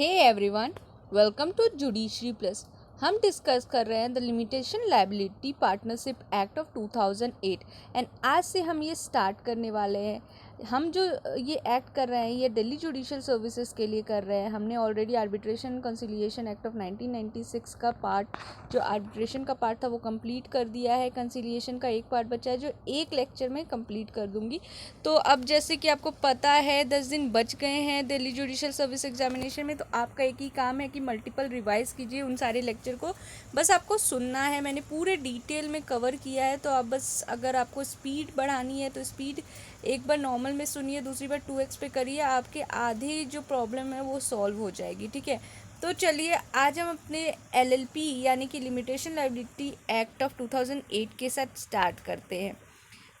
Hey everyone, welcome to judiciary plus. हम discuss कर रहे हैं the limitation liability partnership act of 2008 and आज से हम ये स्टार्ट करने वाले हैं। हम जो ये एक्ट कर रहे हैं ये दिल्ली जुडिशियल सर्विसेज के लिए कर रहे हैं। हमने already arbitration conciliation act of 1996 का पार्ट, जो आर्बिट्रेशन का पार्ट था वो कंप्लीट कर दिया है। कंसिलिएशन का एक पार्ट बचा है जो एक लेक्चर में कंप्लीट कर दूंगी। तो अब जैसे कि आपको पता है 10 दिन बच गए हैं दिल्ली जुडिशियल सर्विस एग्जामिनेशन में, तो आपका एक ही काम है कि मल्टीपल रिवाइज कीजिए उन सारे लेक्चर को। बस आपको सुनना है, मैंने पूरे डिटेल में कवर किया है। तो आप बस अगर आपको स्पीड बढ़ानी है तो स्पीड एक बार नॉर्मल में सुनिए, दूसरी बार 2x पे करिए, आपके आधी जो प्रॉब्लम है वो सॉल्व हो जाएगी। ठीक है, तो चलिए आज हम अपने LLP यानी कि लिमिटेशन लायबिलिटी एक्ट ऑफ 2008 के साथ स्टार्ट करते हैं।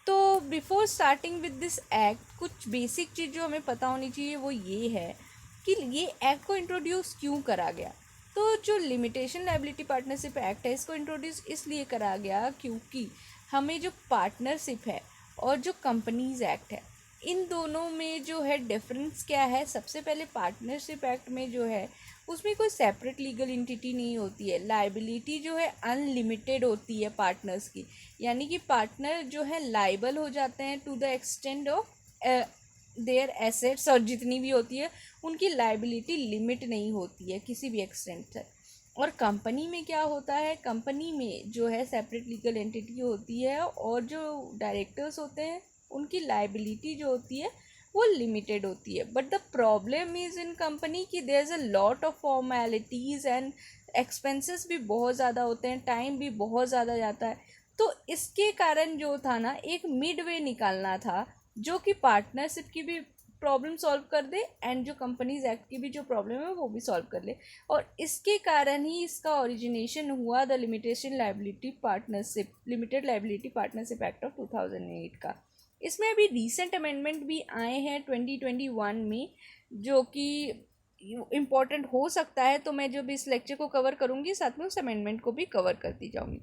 तो before starting with this act कुछ बेसिक चीज़ जो हमें पता होनी चाहिए वो ये है कि ये एक्ट को इंट्रोड्यूस क्यों करा गया। तो जो लिमिटेशन लायबिलिटी पार्टनरशिप एक्ट है इसको इंट्रोड्यूस इसलिए करा गया क्योंकि हमें जो पार्टनरशिप है और जो कंपनीज एक्ट है इन दोनों में जो है डिफरेंस क्या है। सबसे पहले पार्टनरशिप एक्ट में जो है उसमें कोई सेपरेट लीगल एंटिटी नहीं होती है। लायबिलिटी जो है अनलिमिटेड होती है पार्टनर्स की, यानी कि पार्टनर जो है लाइबल हो जाते हैं to the extent of their assets, और जितनी भी होती है उनकी लायबिलिटी लिमिट नहीं होती है किसी भी एक्सटेंट तक। और कंपनी में क्या होता है, कंपनी में जो है सेपरेट लीगल एंटिटी होती है और जो डायरेक्टर्स होते हैं उनकी लायबिलिटी जो होती है वो लिमिटेड होती है। But the problem is in company कि there is a lot of formalities and expenses भी बहुत ज़्यादा होते हैं, टाइम भी बहुत ज़्यादा जाता है। तो इसके कारण जो था ना, एक मिड वे निकालना था जो कि पार्टनरशिप की भी प्रॉब्लम सॉल्व कर दे एंड जो कंपनीज एक्ट की भी जो प्रॉब्लम है वो भी सॉल्व कर ले। और इसके कारण ही इसका ओरिजिनेशन हुआ the limitation liability partnership limited liability partnership act of 2008 का। इसमें अभी रीसेंट अमेंडमेंट भी आए हैं 2021 में, जो कि इम्पॉर्टेंट हो सकता है। तो मैं जब इस लेक्चर को कवर करूँगी साथ में उस अमेंडमेंट को भी कवर करती जाऊँगी।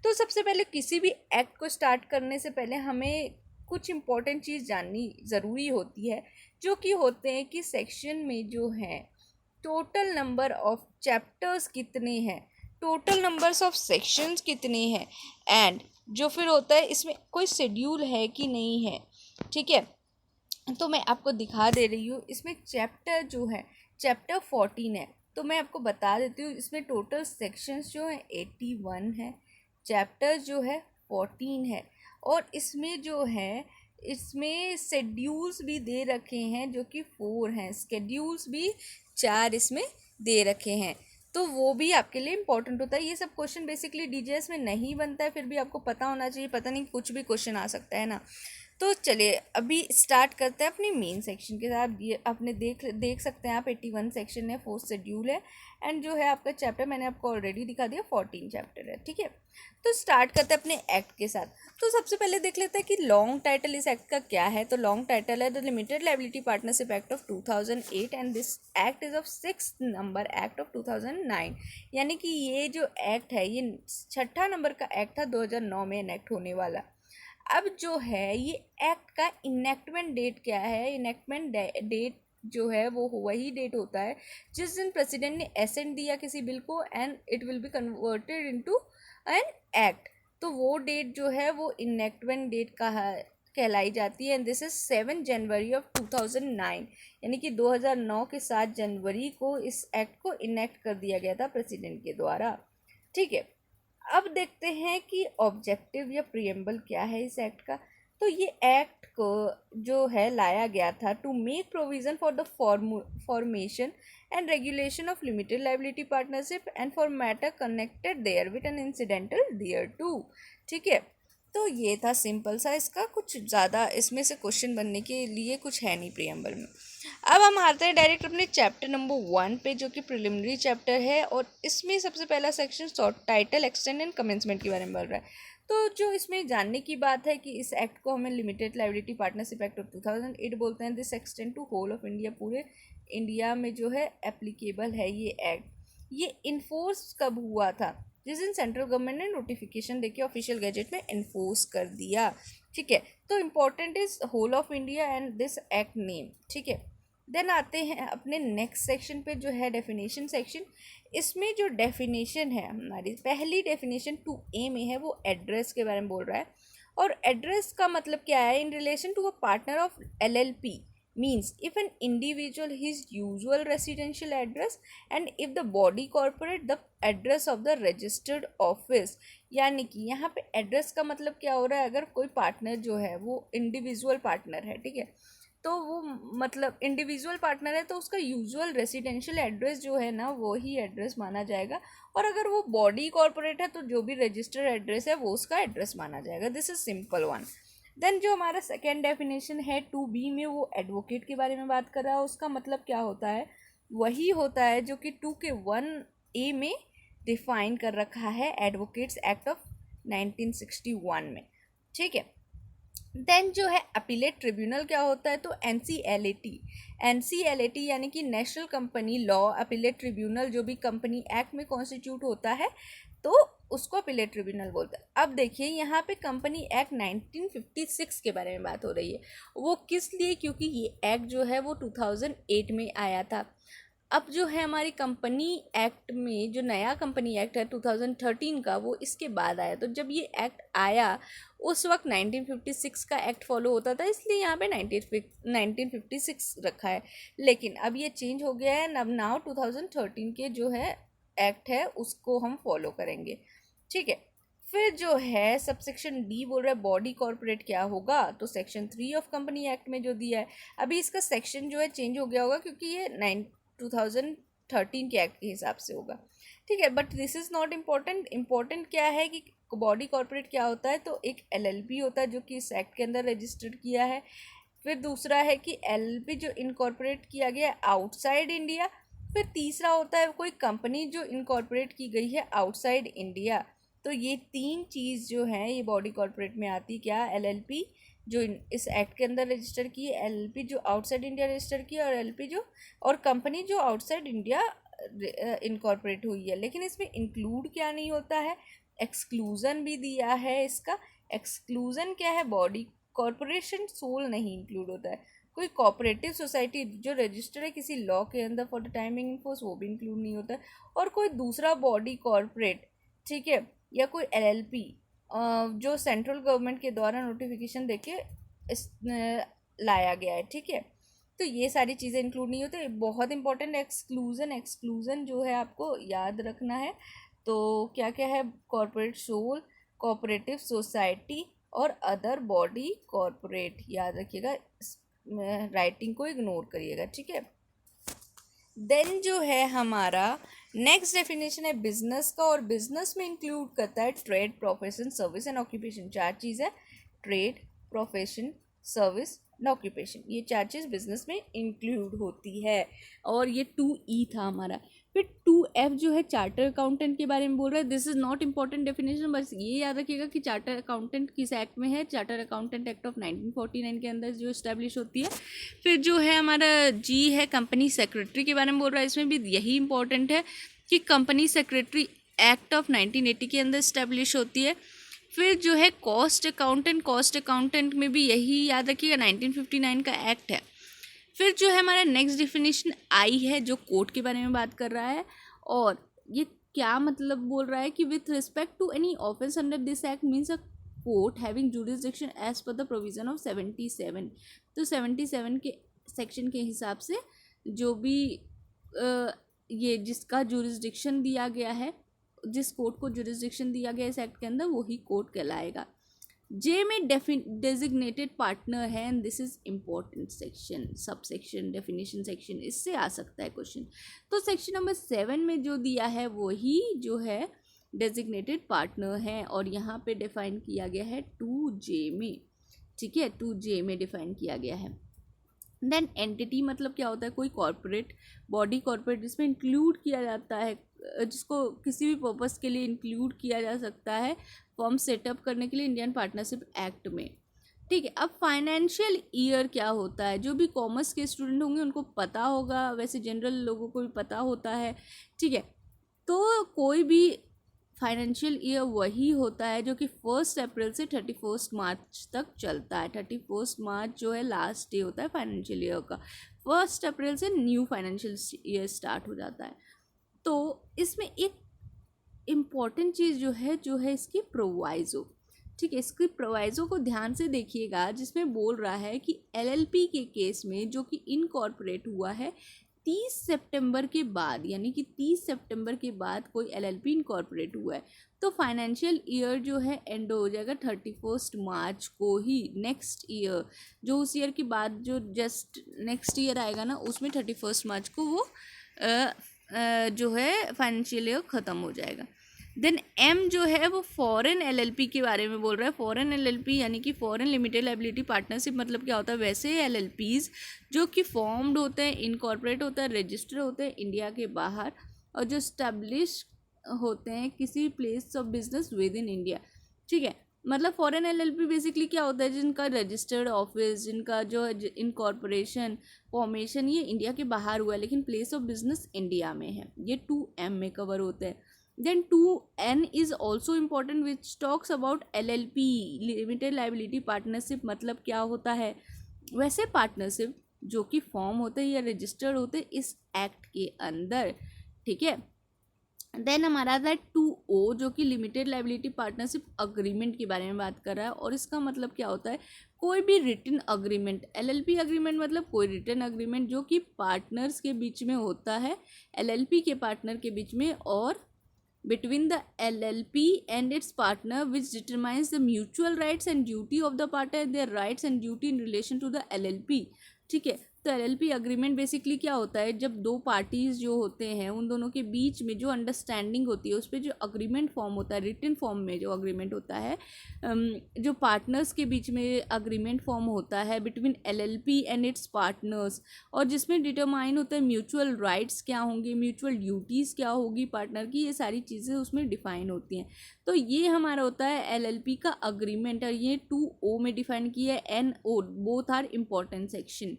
तो सबसे पहले किसी भी एक्ट को स्टार्ट करने से पहले हमें कुछ इम्पॉर्टेंट चीज़ जाननी ज़रूरी होती है, जो कि होते हैं कि सेक्शन में जो है टोटल नंबर ऑफ चैप्टर्स कितने हैं, टोटल नंबर्स ऑफ सेक्शंस कितने हैं, एंड जो फिर होता है इसमें कोई शेड्यूल है कि नहीं है। ठीक है, तो मैं आपको दिखा दे रही हूँ। इसमें चैप्टर जो है चैप्टर 14 है। तो मैं आपको बता देती हूँ इसमें टोटल सेक्शंस जो है 81 है, चैप्टर जो है 14 है, और इसमें जो है इसमें शेड्यूल्स भी दे रखे हैं जो कि 4 हैं, स्केड्यूल्स भी 4 इसमें दे रखे हैं। तो वो भी आपके लिए इम्पोर्टेंट होता है। ये सब क्वेश्चन बेसिकली डीजीएस में नहीं बनता है, फिर भी आपको पता होना चाहिए, पता नहीं कुछ भी क्वेश्चन आ सकता है ना। तो चलिए अभी स्टार्ट करते हैं अपनी मेन सेक्शन के साथ। ये आपने देख सकते हैं आप 81 सेक्शन है, 4 शेड्यूल है, एंड जो है आपका चैप्टर मैंने आपको ऑलरेडी दिखा दिया 14 चैप्टर है। ठीक है, तो स्टार्ट करते हैं अपने एक्ट के साथ। तो सबसे पहले देख लेते हैं कि लॉन्ग टाइटल इस एक्ट का क्या है। तो लॉन्ग टाइटल है the limited liability partnership act of 2008 and this act is of 6th number act of 2009। यानी कि ये जो एक्ट है ये 6ठा नंबर का एक्ट था, 2009 में इनेक्ट होने वाला। अब जो है ये एक्ट का इनेक्टमेंट डेट क्या है, इनेक्टमेंट डेट जो है वो वही डेट होता है जिस दिन प्रेसिडेंट ने एसेंट दिया किसी बिल को and it will be converted into an act. तो वो डेट जो है वो इनेक्टमेंट डेट कहलाई जाती है। And this is 7 January of 2009, यानी कि 2009 के 7 जनवरी को इस एक्ट को इनेक्ट कर दिया गया था प्रेसिडेंट के द्वारा। ठीक है, अब देखते हैं कि ऑब्जेक्टिव या प्रियम्बल क्या है इस एक्ट का। तो ये एक्ट को जो है लाया गया था to make provision for the formation and regulation of limited liability partnership and for matter connected therewith and incidental thereto. ठीक है, तो ये था सिंपल सा, इसका कुछ ज़्यादा इसमें से क्वेश्चन बनने के लिए कुछ है नहीं प्रियम्बल में। अब हम आते हैं डायरेक्ट अपने चैप्टर नंबर 1 पे, जो कि प्रिलिमिनरी चैप्टर है, और इसमें सबसे पहला section short title extend and commencement के बारे में बोल रहा है। तो जो इसमें जानने की बात है कि इस एक्ट को हमें limited liability partnership act of 2008 बोलते हैं। This extend to whole of India, पूरे इंडिया में जो है एप्लीकेबल है ये एक्ट। ये इन्फोर्स कब हुआ था, जिस दिन सेंट्रल गवर्नमेंट ने नोटिफिकेशन देके ऑफिशियल गैजेट में इन्फोर्स कर दिया। ठीक है, तो important is whole of India and this act name. ठीक है, देन आते हैं अपने नेक्स्ट सेक्शन पे, जो है डेफिनेशन सेक्शन। इसमें जो डेफिनेशन है हमारी, पहली डेफिनेशन 2A में है, वो एड्रेस के बारे में बोल रहा है। और एड्रेस का मतलब क्या है? In relation to a partner of LLP means if an individual his usual residential address and if the body corporate the address of the registered office। यानी कि यहाँ पे एड्रेस का मतलब क्या हो रहा है? अगर कोई पार्टनर जो है वो इंडिविजुअल पार्टनर है, ठीक है, तो वो मतलब इंडिविजुअल पार्टनर है तो उसका यूजुअल रेसिडेंशियल एड्रेस जो है ना, वो ही एड्रेस माना जाएगा। और अगर वो बॉडी कॉर्पोरेट है तो जो भी रजिस्टर्ड एड्रेस है वो उसका एड्रेस माना जाएगा। This is simple one. Then जो हमारा सेकेंड डेफिनेशन है 2B में, वो एडवोकेट के बारे में बात कर रहा है। उसका मतलब क्या होता है? वही होता है जो कि 2K1A में डिफाइन कर रखा है एडवोकेट्स एक्ट ऑफ 1961 में, ठीक है। देन जो है अपीलेट ट्रिब्यूनल क्या होता है? तो NCLAT यानी कि national company law appellate tribunal, जो भी कंपनी एक्ट में कॉन्स्टिट्यूट होता है तो उसको अपीलेट ट्रिब्यूनल बोलते हैं। अब देखिए यहाँ पे कंपनी एक्ट 1956 के बारे में बात हो रही है। वो किस लिए? क्योंकि ये एक्ट जो है वो 2008 में आया था। अब जो है हमारी कंपनी एक्ट में, जो नया कंपनी एक्ट है 2013 का, वो इसके बाद आया। तो जब ये एक्ट आया उस वक्त 1956 का एक्ट फॉलो होता था, इसलिए यहाँ पे 1956 रखा है। लेकिन अब ये चेंज हो गया है, अब नाउ 2013 के जो है एक्ट है उसको हम फॉलो करेंगे, ठीक है। फिर जो है सबसेक्शन D बोल रहा है बॉडी कॉर्पोरेट क्या होगा? तो सेक्शन 3 ऑफ कंपनी एक्ट में जो दिया है, अभी इसका सेक्शन जो है चेंज हो गया होगा क्योंकि ये 2013 के एक्ट के हिसाब से होगा, ठीक है। But this is not important. Important क्या है कि बॉडी कॉर्पोरेट क्या होता है? तो एक LLP होता है जो कि इस एक्ट के अंदर रजिस्टर्ड किया है। फिर दूसरा है कि LLP जो इनकॉर्पोरेट किया गया है आउटसाइड इंडिया। फिर तीसरा होता है कोई कंपनी जो इनकॉर्पोरेट की गई है आउटसाइड इंडिया। तो ये तीन चीज़ जो है ये बॉडी कॉर्पोरेट में आती। क्या? LLP जो इस एक्ट के अंदर रजिस्टर की है, LLP जो आउटसाइड इंडिया रजिस्टर की है, और LLP जो और कंपनी जो आउटसाइड इंडिया इनकॉर्पोरेट हुई है। लेकिन इसमें इंक्लूड क्या नहीं होता है? एक्सक्लूज़न भी दिया है इसका। एक्सक्लूज़न क्या है? बॉडी कॉर्पोरेशन सोल नहीं इंक्लूड होता है। कोई कोऑपरेटिव सोसाइटी जो रजिस्टर है किसी लॉ के अंदर for the timing in force, वो भी इंक्लूड नहीं होता है। और कोई दूसरा बॉडी कॉर्पोरेट, ठीक है, या कोई LLP जो सेंट्रल गवर्नमेंट के द्वारा नोटिफिकेशन देके इस लाया गया है, ठीक है। तो ये सारी चीज़ें इंक्लूड नहीं होते। बहुत इंपॉर्टेंट एक्सक्लूज़न जो है आपको याद रखना है। तो क्या क्या है? कॉर्पोरेट सोल, कोऑपरेटिव सोसाइटी और अदर बॉडी कॉर्पोरेट, याद रखिएगा, राइटिंग को इग्नोर करिएगा, ठीक है। देन जो है हमारा नेक्स्ट डेफिनेशन है बिजनेस का, और बिजनेस में इंक्लूड करता है trade, profession, service and occupation. चार चीज़ है, trade, profession, service and occupation, ये चार चीज़ बिजनेस में इंक्लूड होती है। और ये 2E था हमारा। फिर 2F जो है चार्टर अकाउंटेंट के बारे में बोल रहा है। This is not important definition, बस ये याद रखिएगा कि चार्टर अकाउंटेंट किस एक्ट में है। चार्टर अकाउंटेंट एक्ट ऑफ 1949 के अंदर जो इस्टेब्लिश होती है। फिर जो है हमारा G है कंपनी सेक्रेटरी के बारे में बोल रहा है। इसमें भी यही इंपॉर्टेंट है कि कंपनी सेक्रेटरी एक्ट ऑफ 1980 के अंदर इस्टेब्लिश होती है। फिर जो है कॉस्ट अकाउंटेंट में भी यही याद रखिएगा, 1959 का एक्ट है। फिर जो है हमारा नेक्स्ट डेफिनेशन आई है जो कोर्ट के बारे में बात कर रहा है। और ये क्या मतलब बोल रहा है कि with respect to any offence under this act means a court having jurisdiction as per the provision of 77। तो 77 के सेक्शन के हिसाब से जो भी ये जिसका जुरिसडिक्शन दिया गया है, जिस कोर्ट को जुरिसडिक्शन दिया गया है इस एक्ट के अंदर, वही कोर्ट कहलाएगा। जे में डेजिग्नेटेड पार्टनर है, and this is important section, sub section, definition section, इससे आ सकता है क्वेश्चन। तो सेक्शन नंबर 7 में जो दिया है वही जो है डेजिग्नेटेड पार्टनर है, और यहाँ पे डिफाइन किया गया है 2J में, ठीक है, 2J में डिफाइन किया गया है। देन एंटिटी मतलब क्या होता है? कोई कॉर्पोरेट, बॉडी कॉर्पोरेट जिसमें इंक्लूड किया जाता है, जिसको किसी भी पर्पस के लिए इंक्लूड किया जा सकता है फॉर्म सेटअप करने के लिए इंडियन पार्टनरशिप एक्ट में, ठीक है। अब फाइनेंशियल ईयर क्या होता है? जो भी कॉमर्स के स्टूडेंट होंगे उनको पता होगा, वैसे जनरल लोगों को भी पता होता है, ठीक है। तो कोई भी फाइनेंशियल ईयर वही होता है जो कि 1 अप्रैल से 31 मार्च तक चलता है। 31 मार्च जो है लास्ट डे होता है फाइनेंशियल ईयर का। 1 अप्रैल से न्यू फाइनेंशियल ईयर स्टार्ट हो जाता है। तो इसमें एक इम्पॉर्टेंट चीज़ जो है इसकी प्रोवाइज़ो। ठीक है, इसकी प्रोवाइज़ो को ध्यान से देखिएगा, जिसमें बोल रहा है कि एलएलपी के केस में जो कि इनकॉर्पोरेट हुआ है 30 सितंबर के बाद, यानी कि 30 सितंबर के बाद कोई एलएलपी इनकॉर्पोरेट हुआ है, तो फाइनेंशियल ईयर जो है एंड हो जाएगा 31 मार्च को ही। नेक्स्ट ईयर जो उस ईयर के बाद जो जस्ट नेक्स्ट ईयर आएगा ना, उसमें 31 मार्च को वो जो है फाइनेंशियल ईयर ख़त्म हो जाएगा। देन एम जो है वो फॉरेन एलएलपी के बारे में बोल रहा है। फॉरेन एलएलपी यानी कि फॉरेन लिमिटेड लायबिलिटी पार्टनरशिप मतलब क्या होता है, वैसे एलएलपीज जो कि फॉर्म्ड होते हैं, इनकॉर्पोरेट होता है, रजिस्टर होते हैं इंडिया के बाहर, और जो स्टैब्लिश होते हैं किसी place of business with in India. ठीक है, मतलब फॉरेन एलएलपी बेसिकली क्या होता है, जिनका रजिस्टर्ड ऑफिस, जिनका जो इनकॉर्पोरेशन फॉर्मेशन ये इंडिया के बाहर हुआ है लेकिन प्लेस ऑफ बिजनेस इंडिया में है। ये 2M में कवर होते हैं। Then 2N is also important which talks about LLP limited liability partnership. मतलब क्या होता है, वैसे पार्टनरशिप जो कि फॉर्म होते हैं या रजिस्टर्ड होते हैं इस एक्ट के अंदर। ठीक है, देन हमारा आता है 2O जो कि लिमिटेड लाइबिलिटी पार्टनरशिप अग्रीमेंट के बारे में बात कर रहा है। और इसका मतलब क्या होता है, कोई भी रिटन अग्रीमेंट, एलएलपी अग्रीमेंट मतलब कोई रिटन अग्रीमेंट जो कि पार्टनर्स के बीच में होता है, एलएलपी के पार्टनर के बीच में, और between the LLP and its partner which determines the mutual rights and duty of the partner, their rights and duty in relation to the LLP। ठीक है, तो एलएलपी अग्रीमेंट बेसिकली क्या होता है, जब दो पार्टीज जो होते हैं उन दोनों के बीच में जो अंडरस्टैंडिंग होती है उस पर जो अग्रीमेंट फॉर्म होता है, रिटन फॉर्म में जो अग्रीमेंट होता है, जो पार्टनर्स के बीच में अग्रीमेंट फॉर्म होता है between LLP and it's partners, और जिसमें डिटरमाइन होता है म्यूचुअल राइट्स क्या होंगे, म्यूचुअल ड्यूटीज़ क्या होगी पार्टनर की, ये सारी चीज़ें उसमें डिफाइन होती हैं। तो ये हमारा होता है एलएलपी का अग्रीमेंट, और ये 2O में डिफाइन किया है। NO both are important section.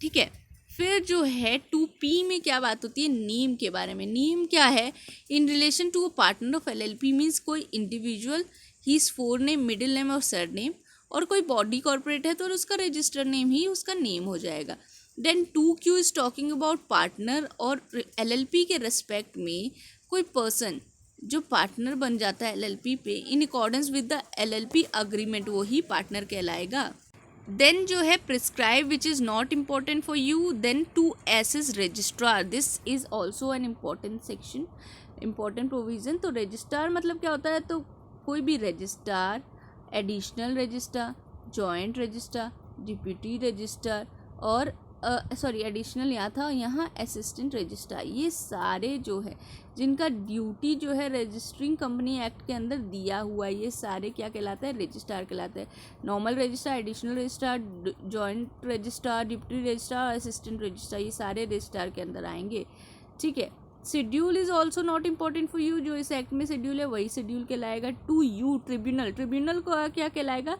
ठीक है, फिर जो है 2P में क्या बात होती है, नेम के बारे में। नेम क्या है, in relation to a partner of LLP means कोई individual, his forename, middle name और सर नेम, और कोई बॉडी कॉर्पोरेट है तो उसका रजिस्टर नेम ही उसका नेम हो जाएगा। Then 2Q is talking about partner, और एलएलपी के रेस्पेक्ट में कोई पर्सन जो पार्टनर बन जाता है एलएलपी पे in accordance with the LLP agreement, वो ही पार्टनर कहलाएगा। देन जो है prescribe which is not important for you. Then 2S is registrar, this is also an important section, important provision. तो रजिस्ट्रार मतलब क्या होता है, तो कोई भी registrar, additional registrar, joint registrar, deputy registrar, और एडिशनल यहाँ था, यहाँ असिस्टेंट रजिस्ट्रार, ये सारे जो है जिनका ड्यूटी जो है रजिस्टरिंग कंपनी एक्ट के अंदर दिया हुआ है, ये सारे क्या कहलाते हैं, रजिस्ट्रार कहलाते हैं। Normal registrar, additional registrar, joint registrar, deputy registrar, assistant registrar, ये सारे रजिस्ट्रार के अंदर आएंगे। ठीक है, schedule is also not important for you, जो इस एक्ट में शेड्यूल है वही शेड्यूल कहलाएगा। 2U ट्रिब्यूनल, ट्रिब्यूनल को क्या कहलाएगा,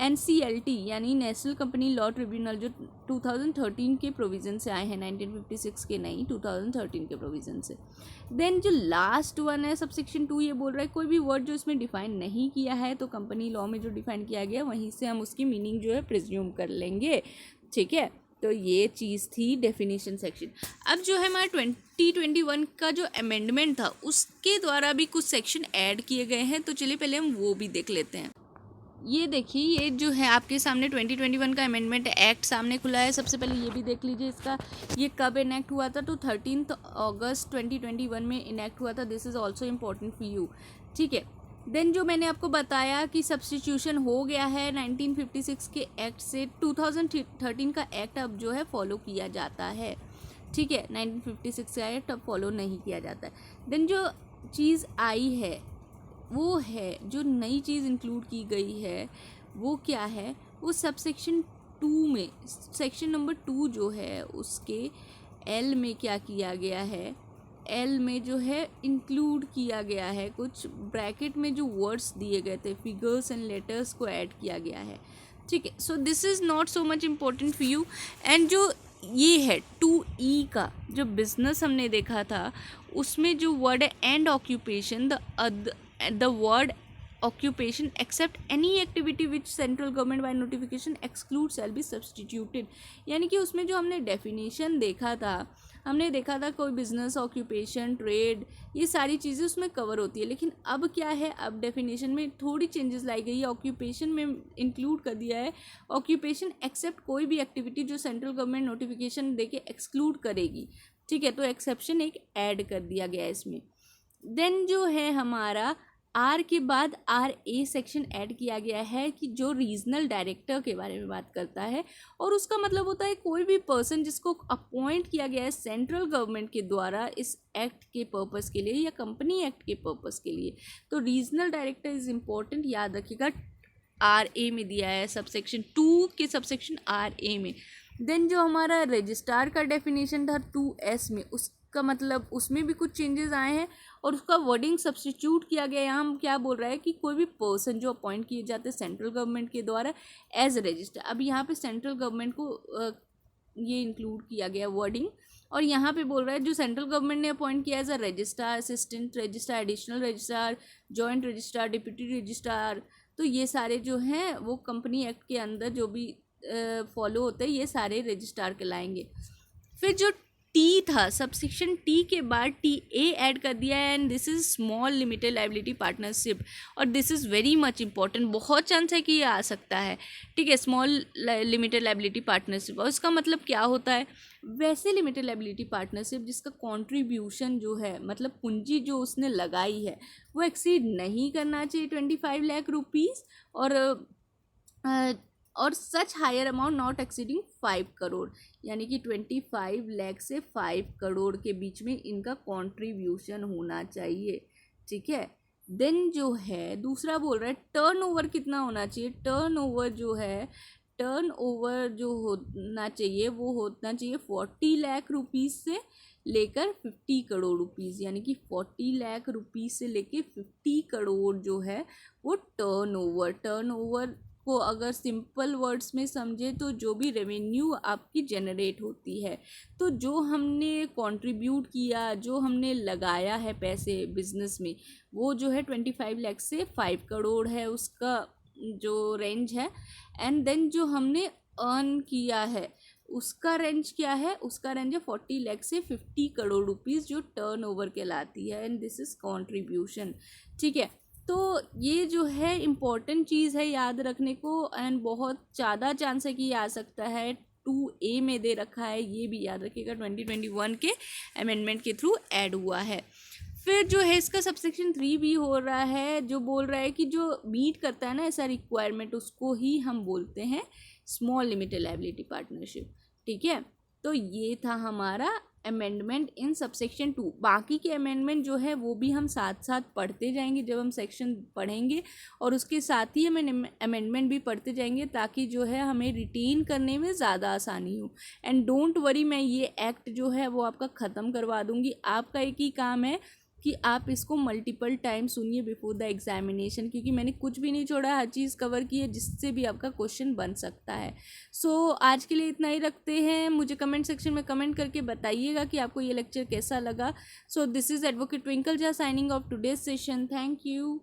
NCLT यानी नेशनल कंपनी लॉ ट्रिब्यूनल, जो 2013 के प्रोविज़न से आए हैं, 1956 के नहीं, 2013 के प्रोविज़न से। देन जो लास्ट वन है सबसेक्शन 2, ये बोल रहा है कोई भी वर्ड जो इसमें डिफाइन नहीं किया है तो कंपनी लॉ में जो डिफाइन किया गया वहीं से हम उसकी मीनिंग जो है प्रिज्यूम कर लेंगे। ठीक है, तो ये चीज़ थी डेफिनेशन सेक्शन। अब जो है हमारा 2021 का जो अमेंडमेंट था उसके द्वारा भी कुछ सेक्शन ऐड किए गए हैं, तो चलिए पहले हम वो भी देख लेते हैं। ये देखिए, ये जो है आपके सामने 2021 का अमेंडमेंट एक्ट सामने खुला है। सबसे पहले ये भी देख लीजिए इसका, ये कब इनेक्ट हुआ था, तो 13 अगस्त 2021 में इनेक्ट हुआ था। This is also important for you. ठीक है, देन जो मैंने आपको बताया कि सब्स्टिट्यूशन हो गया है 1956 के एक्ट से, 2013 का एक्ट अब जो है फॉलो किया जाता है। ठीक है, 1956 का एक्ट अब फॉलो नहीं किया जाता है। देन जो चीज़ आई है वो है, जो नई चीज़ इंक्लूड की गई है वो क्या है, वो सबसेक्शन 2 में, सेक्शन नंबर 2 जो है उसके L में क्या किया गया है, L में जो है इंक्लूड किया गया है, कुछ ब्रैकेट में जो वर्ड्स दिए गए थे, फिगर्स एंड लेटर्स को ऐड किया गया है। ठीक है, so this is not so much important for you. And जो ये है 2E का जो बिजनेस हमने देखा था, उसमें जो वर्ड है and occupation, the word occupation except any activity which central government by notification excludes shall be substituted। यानी कि उसमें जो हमने डेफिनेशन देखा था, हमने देखा था कोई बिजनेस, ऑक्यूपेशन, ट्रेड, ये सारी चीज़ें उसमें कवर होती है। लेकिन अब क्या है, अब डेफिनेशन में थोड़ी चेंजेस लाई गई है। ऑक्यूपेशन में इंक्लूड कर दिया है ऑक्यूपेशन एक्सेप्ट कोई भी एक्टिविटी जो सेंट्रल गवर्नमेंट नोटिफिकेशन देके एक्सक्लूड करेगी। ठीक है, तो एक्सेप्शन एक ऐड कर दिया गया है इसमें। देन जो है हमारा आर के बाद RA सेक्शन ऐड किया गया है कि जो रीजनल डायरेक्टर के बारे में बात करता है, और उसका मतलब होता है कोई भी पर्सन जिसको अपॉइंट किया गया है सेंट्रल गवर्नमेंट के द्वारा इस एक्ट के पर्पस के लिए या कंपनी एक्ट के पर्पस के लिए। तो रीजनल डायरेक्टर इज इम्पोर्टेंट, याद रखिएगा। RA में दिया है सबसेक्शन 2 के सबसेक्शन RA में। देन जो हमारा रजिस्ट्रार का डेफिनेशन था 2S में, उसका मतलब उसमें भी कुछ चेंजेस आए हैं और उसका वर्डिंग सब्स्टिट्यूट किया गया। यहाँ हम क्या बोल रहा है कि कोई भी पर्सन जो अपॉइंट किए जाते हैं सेंट्रल गवर्नमेंट के द्वारा एज रजिस्ट्रार। अब यहाँ पे सेंट्रल गवर्नमेंट को ये इंक्लूड किया गया वर्डिंग, और यहाँ पे बोल रहा है जो सेंट्रल गवर्नमेंट ने अपॉइंट किया as a registrar, assistant registrar, additional registrar, joint registrar, deputy registrar, तो ये सारे जो हैं वो कंपनी एक्ट के अंदर जो भी फॉलो होते हैं ये सारे रजिस्ट्रार कहलाएंगे। फिर जो टी था, सबसेक्शन टी के बाद TA ऐड कर दिया है, and this is small limited liability partnership, और this is very much important. बहुत चांस है कि ये आ सकता है। ठीक है, स्मॉल लिमिटेड लाइबिलिटी पार्टनरशिप, और उसका मतलब क्या होता है, वैसे लिमिटेड लाइबिलिटी पार्टनरशिप जिसका कंट्रीब्यूशन जो है, मतलब पूंजी जो उसने लगाई है वो एक्सीड नहीं करना चाहिए 25 लाख रुपीज़, और such higher amount not exceeding 5 crore, यानी कि 25 लाख से 5 करोड़ के बीच में इनका कंट्रीब्यूशन होना चाहिए। ठीक है, देन जो है दूसरा बोल रहा है टर्नओवर कितना होना चाहिए। टर्नओवर जो होना चाहिए वो होना चाहिए 40 लाख रुपीज़ से लेकर 50 करोड़ रुपीज़, यानी कि 40 लाख रुपीज़ से लेकर 50 करोड़ जो है वो टर्नओवर को अगर सिंपल वर्ड्स में समझे तो जो भी रेवेन्यू आपकी जनरेट होती है, तो जो हमने कंट्रीब्यूट किया, जो हमने लगाया है पैसे बिजनेस में, वो जो है 25 लाख से 5 करोड़ है उसका जो रेंज है। एंड देन जो हमने अर्न किया है उसका रेंज क्या है, उसका रेंज है 40 लाख से 50 करोड़ रुपीज़ जो टर्नओवर कहलाती है, एंड दिस इज़ कंट्रीब्यूशन। ठीक है, तो ये जो है इम्पॉर्टेंट चीज़ है याद रखने को, एंड बहुत ज़्यादा चांस है कि ये आ सकता है। 2A में दे रखा है, ये भी याद रखिएगा 2021 के अमेंडमेंट के थ्रू ऐड हुआ है। फिर जो है इसका सबसेक्शन 3 भी हो रहा है, जो बोल रहा है कि जो मीट करता है ना ऐसा रिक्वायरमेंट, उसको ही हम बोलते हैं स्मॉल लिमिटेड लायबिलिटी पार्टनरशिप। ठीक है, तो ये था हमारा अमेंडमेंट इन सबसेक्शन 2। बाकी के अमेंडमेंट जो है वो भी हम साथ साथ पढ़ते जाएंगे जब हम सेक्शन पढ़ेंगे, और उसके साथ ही हमें अमेंडमेंट भी पढ़ते जाएंगे ताकि जो है हमें रिटेन करने में ज़्यादा आसानी हो। एंड डोंट वरी, मैं ये एक्ट जो है वो आपका ख़त्म करवा दूँगी। आपका एक ही काम है कि आप इसको मल्टीपल टाइम सुनिए बिफोर द एग्जामिनेशन, क्योंकि मैंने कुछ भी नहीं छोड़ा, हर चीज़ कवर की है जिससे भी आपका क्वेश्चन बन सकता है। सो आज के लिए इतना ही रखते हैं। मुझे कमेंट सेक्शन में कमेंट करके बताइएगा कि आपको ये लेक्चर कैसा लगा। So this is advocate twinkle Jha signing off today's session. Thank you.